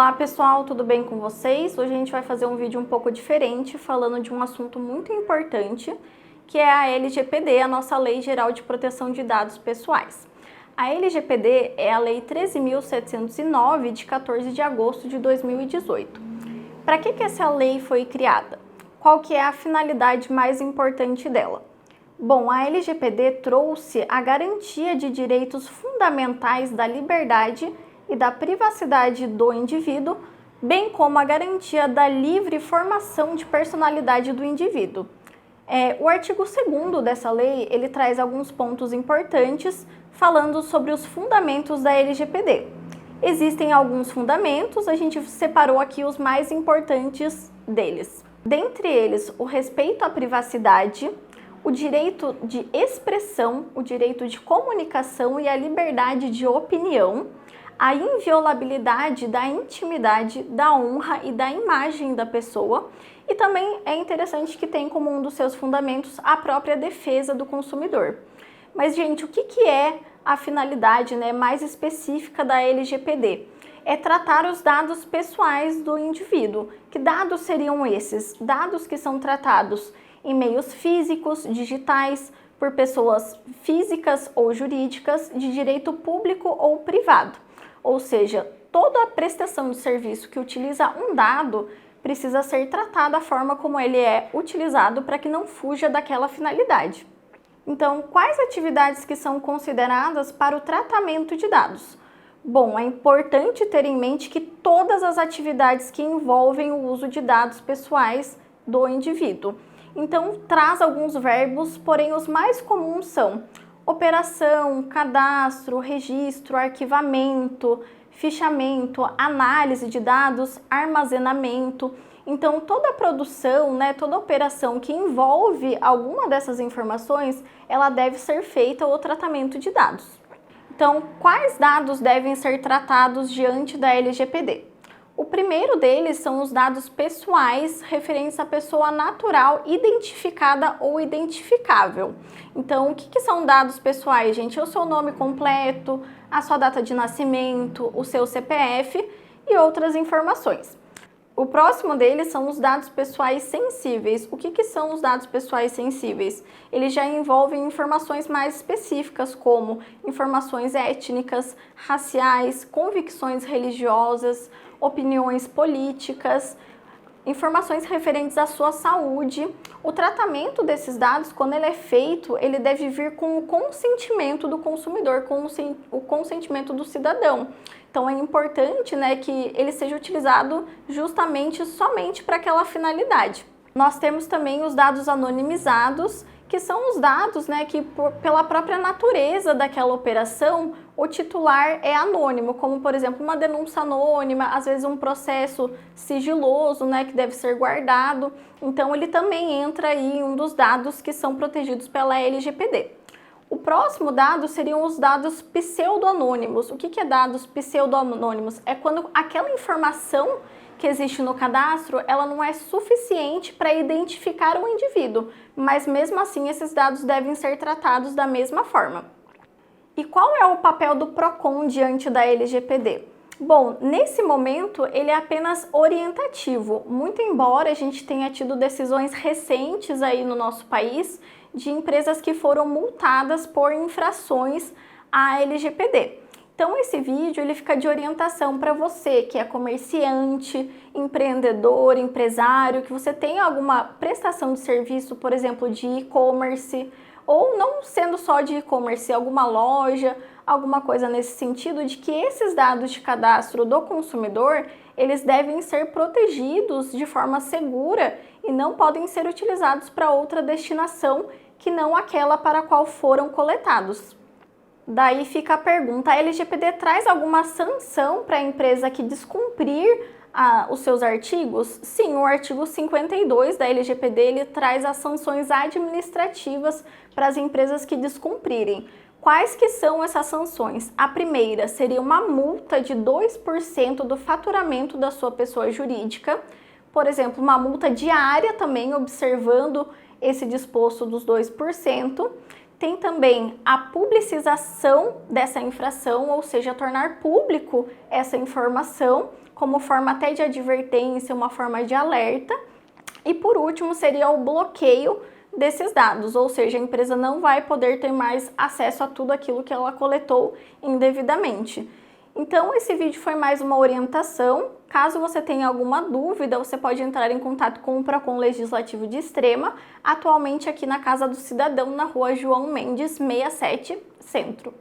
Olá pessoal, tudo bem com vocês? Hoje a gente vai fazer um vídeo um pouco diferente, falando de um assunto muito importante, que é a LGPD, a nossa Lei Geral de Proteção de Dados Pessoais. A LGPD é a Lei 13.709, de 14 de agosto de 2018. Para que essa lei foi criada? Qual que é a finalidade mais importante dela? Bom, a LGPD trouxe a garantia de direitos fundamentais da liberdade e da privacidade do indivíduo, bem como a garantia da livre formação de personalidade do indivíduo. O artigo 2º dessa lei, ele traz alguns pontos importantes falando sobre os fundamentos da LGPD. Existem alguns fundamentos, a gente separou aqui os mais importantes deles. Dentre eles, o respeito à privacidade, o direito de expressão, o direito de comunicação e a liberdade de opinião, a inviolabilidade da intimidade, da honra e da imagem da pessoa, e também é interessante que tem como um dos seus fundamentos a própria defesa do consumidor. Mas, gente, o que é a finalidade, mais específica da LGPD? É tratar os dados pessoais do indivíduo. Que dados seriam esses? Dados que são tratados em meios físicos, digitais, por pessoas físicas ou jurídicas, de direito público ou privado. Ou seja, toda a prestação de serviço que utiliza um dado precisa ser tratada da forma como ele é utilizado para que não fuja daquela finalidade. Então, quais atividades que são consideradas para o tratamento de dados? Bom, é importante ter em mente que todas as atividades que envolvem o uso de dados pessoais do indivíduo. Então, traz alguns verbos, porém os mais comuns são operação, cadastro, registro, arquivamento, fichamento, análise de dados, armazenamento. Então, toda a produção, toda a operação que envolve alguma dessas informações, ela deve ser feita o tratamento de dados. Então, quais dados devem ser tratados diante da LGPD? O primeiro deles são os dados pessoais referentes à pessoa natural identificada ou identificável. Então, o que são dados pessoais, gente? É o seu nome completo, a sua data de nascimento, o seu CPF e outras informações. O próximo deles são os dados pessoais sensíveis. O que são os dados pessoais sensíveis? Eles já envolvem informações mais específicas, como informações étnicas, raciais, convicções religiosas, opiniões políticas, informações referentes à sua saúde. O tratamento desses dados, quando ele é feito, ele deve vir com o consentimento do consumidor, com o consentimento do cidadão. Então é importante, que ele seja utilizado justamente somente para aquela finalidade. Nós temos também os dados anonimizados, que são os dados, que pela própria natureza daquela operação, o titular é anônimo, como por exemplo uma denúncia anônima, às vezes um processo sigiloso, que deve ser guardado. Então ele também entra aí em um dos dados que são protegidos pela LGPD. O próximo dado seriam os dados pseudo-anônimos. O que é dados pseudo-anônimos? É quando aquela informação que existe no cadastro, ela não é suficiente para identificar o indivíduo, mas mesmo assim esses dados devem ser tratados da mesma forma. E qual é o papel do PROCON diante da LGPD? Bom, nesse momento ele é apenas orientativo, muito embora a gente tenha tido decisões recentes aí no nosso país de empresas que foram multadas por infrações à LGPD. Então esse vídeo ele fica de orientação para você que é comerciante, empreendedor, empresário, que você tem alguma prestação de serviço, por exemplo, de e-commerce, ou não sendo só de e-commerce, alguma loja, alguma coisa nesse sentido, de que esses dados de cadastro do consumidor, eles devem ser protegidos de forma segura e não podem ser utilizados para outra destinação que não aquela para a qual foram coletados. Daí fica a pergunta, a LGPD traz alguma sanção para a empresa que descumprir os seus artigos? Sim, o artigo 52 da LGPD ele traz as sanções administrativas para as empresas que descumprirem. Quais que são essas sanções? A primeira seria uma multa de 2% do faturamento da sua pessoa jurídica, por exemplo, uma multa diária também, observando esse disposto dos 2%. Tem também a publicização dessa infração, ou seja, tornar público essa informação, como forma até de advertência, uma forma de alerta. E por último seria o bloqueio desses dados, ou seja, a empresa não vai poder ter mais acesso a tudo aquilo que ela coletou indevidamente. Então esse vídeo foi mais uma orientação. Caso você tenha alguma dúvida, você pode entrar em contato com o Procon Legislativo de Extrema, atualmente aqui na Casa do Cidadão, na Rua João Mendes, 67, Centro.